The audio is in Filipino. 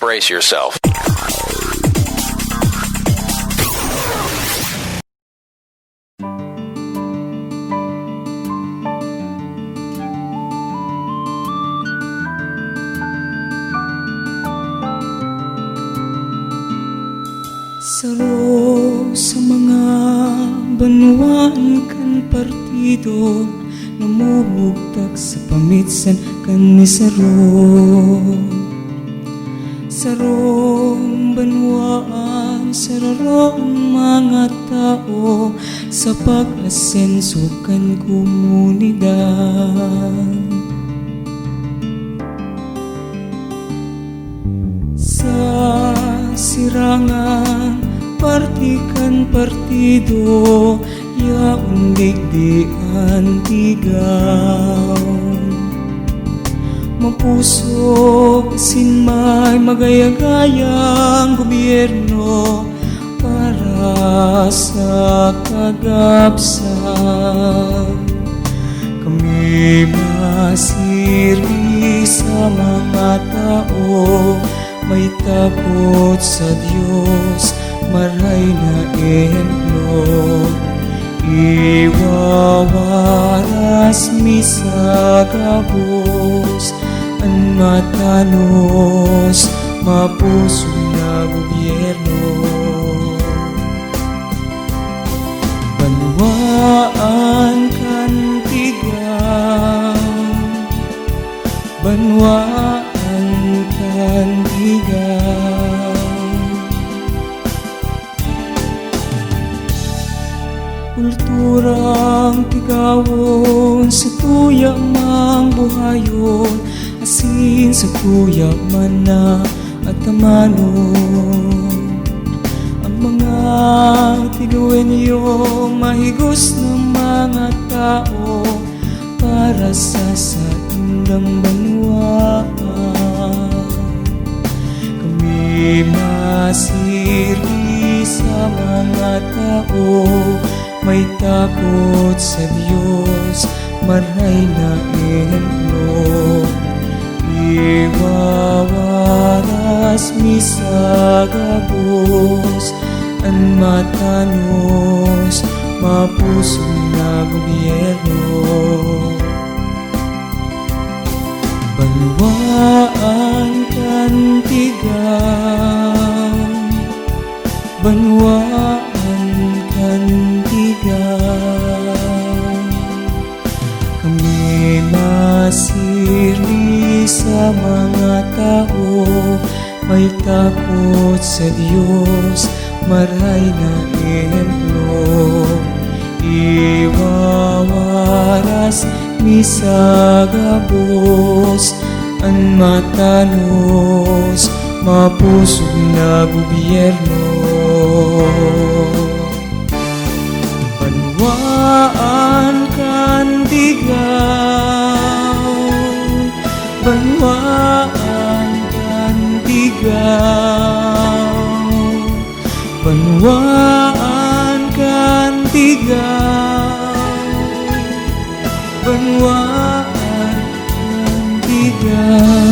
Brace yourself. Saro sa mga banwaan kan partido, namumugtag sa pamitsan kan ni Saro. Sarong banwaan, sararong mga tao sa pag-asenso kan komunidad. Sa sirangan partikan partido, yaong digdian tigaw. Mapusok sinmay magayagayang gobyerno para sa kagabsan. Kami masiri sa mga tao, may takot sa Diyos, maray na ehemplo. Iwawaras mi sa gabos, ang matanos, mapuso na gobyerno. Banwaan kan tigaw, banwaan kan tigaw. Kulturang tigawon sa tuya mang buhayon, asin sa tuya man na at amanon. Ang mga tigawin yung mahigos ng mga tao para sa indang banwaan. Kami masiri sa mga tao, may takot sa Diyos, maray na ehemplo. Iwawaras mi sa gabos, ang matanos, mapuso na gobyerno. Banwaan kan tigaw, banwaan kan tigaw. Kami masiri sa mga tao, may takot sa Diyos, maray na ehemplo. Iwawaras mi sa gabos, ang matanos, mapusog na gobyerno. Banwaan kan tigaw, banwaan kan tigaw, banwaan kan tigaw, banwaan kan tigaw.